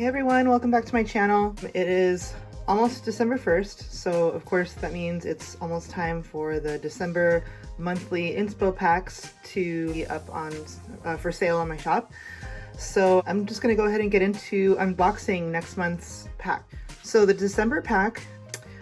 Hey everyone, welcome back to my channel. It is almost December 1st, so of course that means it's almost time for the December monthly Inspo packs to be up on for sale on my shop. So I'm just gonna go ahead and get into unboxing next month's pack. So the December pack,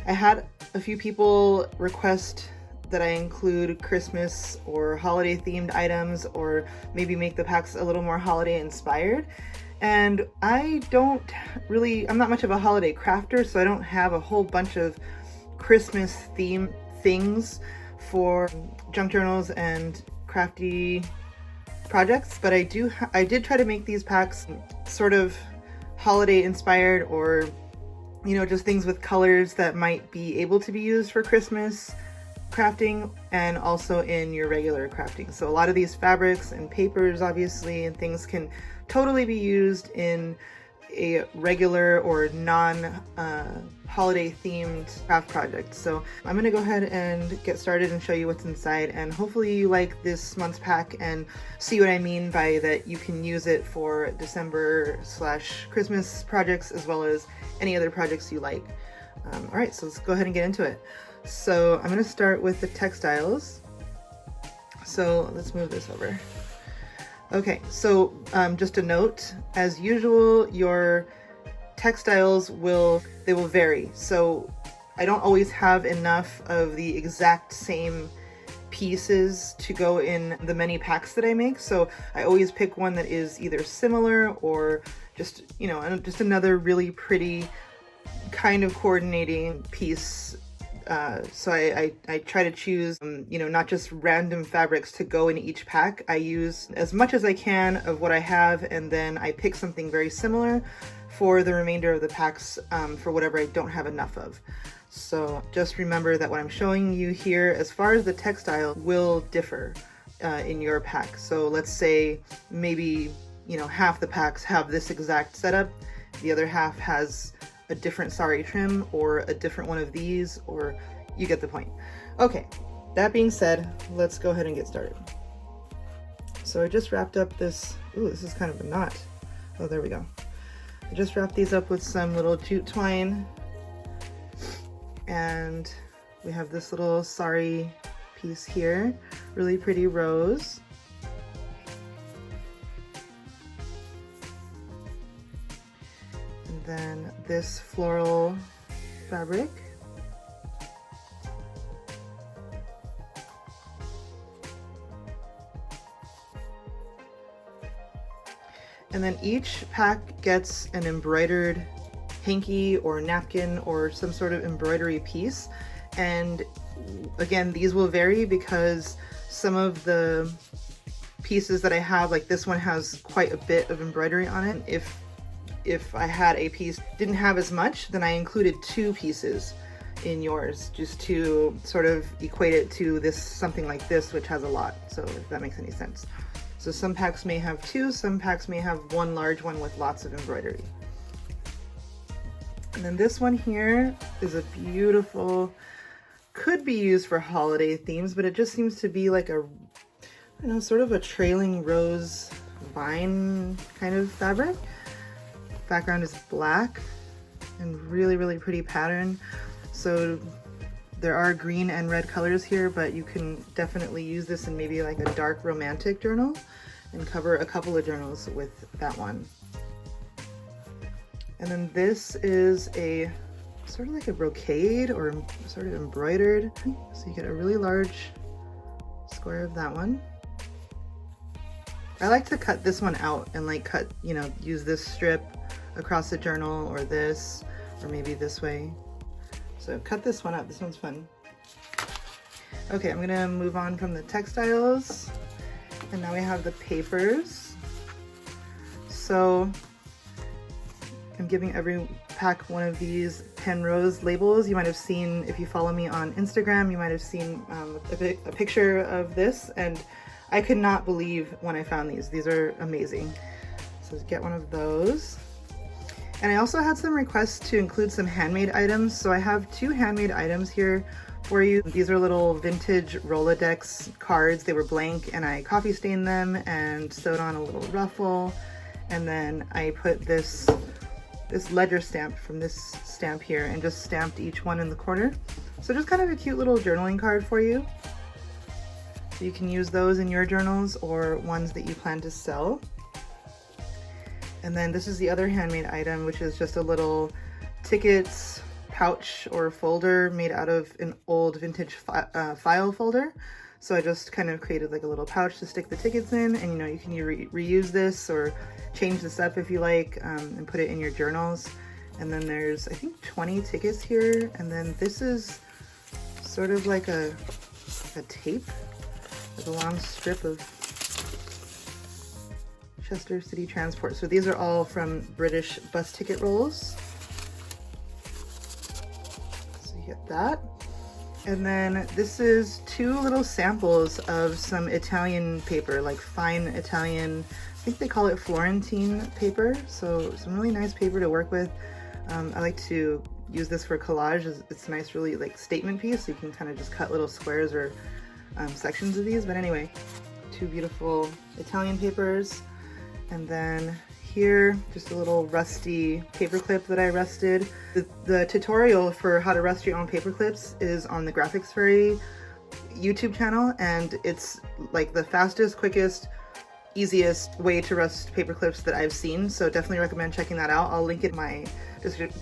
I had a few people request that I include Christmas or holiday themed items, or maybe make the packs a little more holiday inspired. And I'm not much of a holiday crafter, so I don't have a whole bunch of Christmas themed things for junk journals and crafty projects, but I did try to make these packs sort of holiday inspired, or just things with colors that might be able to be used for Christmas crafting and also in your regular crafting. So a lot of these fabrics and papers obviously and things can totally be used in a regular or non-holiday themed craft project. So I'm gonna go ahead and get started and show you what's inside, and hopefully you like this month's pack and see what I mean by that you can use it for December/Christmas projects as well as any other projects you like. All right, so let's go ahead and get into it. So I'm gonna start with the textiles. So let's move this over. Okay, so just a note, as usual, your textiles will vary. So I don't always have enough of the exact same pieces to go in the many packs that I make. So I always pick one that is either similar or just another really pretty kind of coordinating piece. So I try to choose, not just random fabrics to go in each pack. I use as much as I can of what I have, and then I pick something very similar for the remainder of the packs for whatever I don't have enough of. So just remember that what I'm showing you here as far as the textile will differ in your pack. So let's say maybe, half the packs have this exact setup, the other half has a different sari trim or a different one of these, or you get the point. Okay, that being said, let's go ahead and get started. So I just wrapped up this, this is kind of a knot. Oh, there we go. I just wrapped these up with some little jute twine, and we have this little sari piece here, really pretty rose. Then this floral fabric. And then each pack gets an embroidered hanky or napkin or some sort of embroidery piece. And again, these will vary because some of the pieces that I have, like this one, has quite a bit of embroidery on it. If I had a piece didn't have as much, then I included two pieces in yours just to sort of equate it to something like this, which has a lot. So if that makes any sense. So some packs may have two, some packs may have one large one with lots of embroidery. And then this one here is a beautiful, could be used for holiday themes, but it just seems to be like sort of a trailing rose vine kind of fabric. Background is black and really, really pretty pattern. So there are green and red colors here, but you can definitely use this in maybe like a dark romantic journal and cover a couple of journals with that one. And then this is a sort of like a brocade or sort of embroidered. So you get a really large square of that one. I like to cut this one out and use this strip across the journal, or this, or maybe this way. So cut this one up, this one's fun. Okay, I'm gonna move on from the textiles, and now we have the papers. So I'm giving every pack one of these Penrose labels. You might have seen, if you follow me on Instagram, you might have seen a picture of this, and I could not believe when I found these. These are amazing. So get one of those. And I also had some requests to include some handmade items. So I have two handmade items here for you. These are little vintage Rolodex cards. They were blank and I coffee stained them and sewed on a little ruffle. And then I put this this ledger stamp from this stamp here and just stamped each one in the corner. So just kind of a cute little journaling card for you. So you can use those in your journals or ones that you plan to sell. And then this is the other handmade item, which is just a little tickets pouch or folder made out of an old vintage file folder. So I just kind of created like a little pouch to stick the tickets in, and you know, you can reuse this or change this up if you like, and put it in your journals. And then there's, I think, 20 tickets here. And then this is sort of like a tape, like a long strip of Chester City Transport. So these are all from British bus ticket rolls. So you get that. And then this is 2 little samples of some Italian paper, like fine Italian, I think they call it Florentine paper. So some really nice paper to work with. I like to use this for collage. It's a nice, really like statement piece. So you can kind of just cut little squares or sections of these. But anyway, 2 beautiful Italian papers. And then here, just a little rusty paper clip that I rusted. The tutorial for how to rust your own paper clips is on the Graphics Fairy YouTube channel, and it's like the fastest, quickest, easiest way to rust paper clips that I've seen. So definitely recommend checking that out. I'll link it in my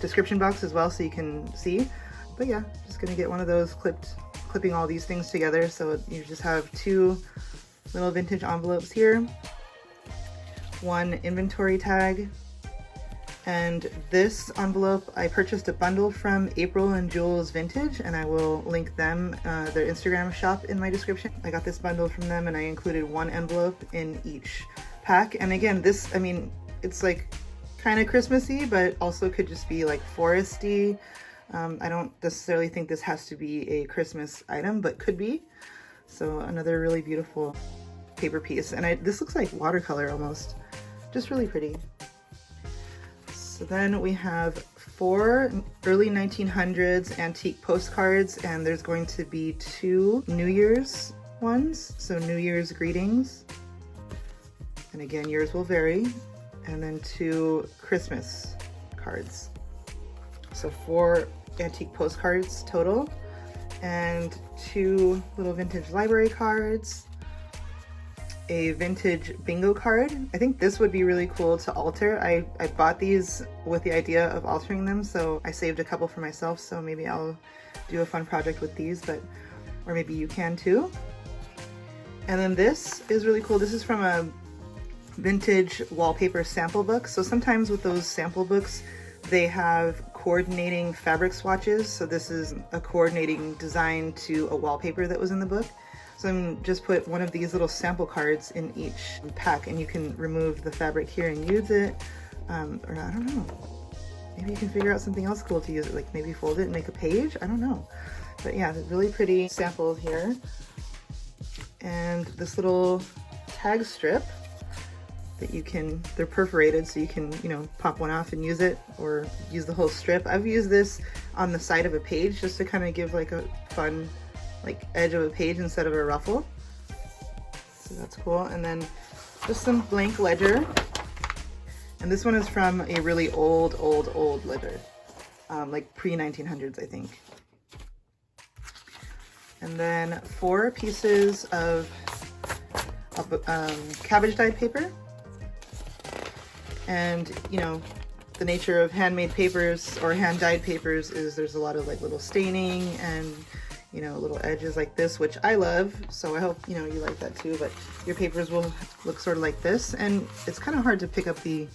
description box as well so you can see. But yeah, just gonna get one of those clipping all these things together. So you just have 2 little vintage envelopes here. 1 inventory tag, and this envelope I purchased a bundle from April and Jules Vintage, and I will link them, their Instagram shop, in my description. I got this bundle from them and I included 1 envelope in each pack. And again, this, I mean, it's like kind of Christmassy, but also could just be like foresty. I don't necessarily think this has to be a Christmas item, but could be. So another really beautiful paper piece, and this looks like watercolor almost, just really pretty. So then we have 4 early 1900s antique postcards, and there's going to be 2 New Year's ones, so New Year's greetings, and again yours will vary, and then 2 Christmas cards. So 4 antique postcards total, and 2 little vintage library cards, a vintage bingo card. I think this would be really cool to alter. I bought these with the idea of altering them, so I saved a couple for myself, so maybe I'll do a fun project with these, or maybe you can too. And then this is really cool. This is from a vintage wallpaper sample book. So sometimes with those sample books, they have coordinating fabric swatches. So this is a coordinating design to a wallpaper that was in the book. So I'm just put one of these little sample cards in each pack, and you can remove the fabric here and use it. Or I don't know, maybe you can figure out something else cool to use it, like maybe fold it and make a page, I don't know. But yeah, really pretty sample here. And this little tag strip that you can, they're perforated, so you can, you know, pop one off and use it, or use the whole strip. I've used this on the side of a page just to kind of give like a fun like edge of a page instead of a ruffle. So that's cool. And then just some blank ledger. And this one is from a really old ledger, like pre-1900s, I think. And then 4 pieces of cabbage dyed paper. And you know, the nature of handmade papers or hand dyed papers is there's a lot of like little staining and, you know, little edges like this, which I love. So I hope, you know, you like that too, but your papers will look sort of like this. And it's kind of hard to pick up the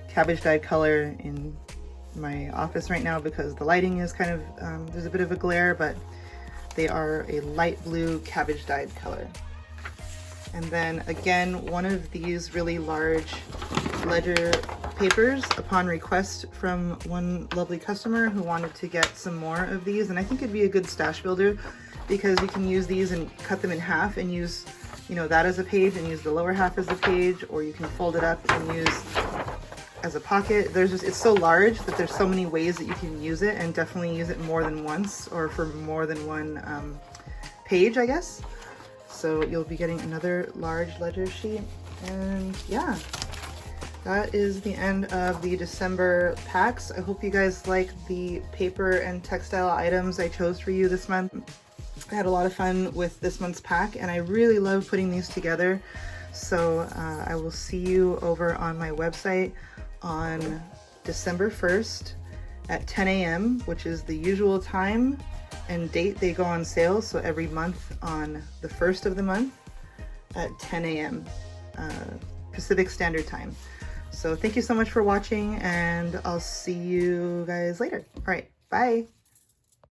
cabbage dyed color in my office right now because the lighting is kind of, there's a bit of a glare, but they are a light blue cabbage dyed color. And then again, one of these really large ledger papers upon request from one lovely customer who wanted to get some more of these. And I think it'd be a good stash builder because you can use these and cut them in half and use, you know, that as a page and use the lower half as a page, or you can fold it up and use as a pocket. There's just, it's so large that there's so many ways that you can use it, and definitely use it more than once or for more than one page, I guess. So you'll be getting another large ledger sheet. And yeah, that is the end of the December packs. I hope you guys like the paper and textile items I chose for you this month. I had a lot of fun with this month's pack, and I really love putting these together. So I will see you over on my website on December 1st at 10 a.m., which is the usual time and date they go on sale. So every month on the 1st of the month at 10 a.m. Pacific Standard Time. So thank you so much for watching, and I'll see you guys later. All right, bye.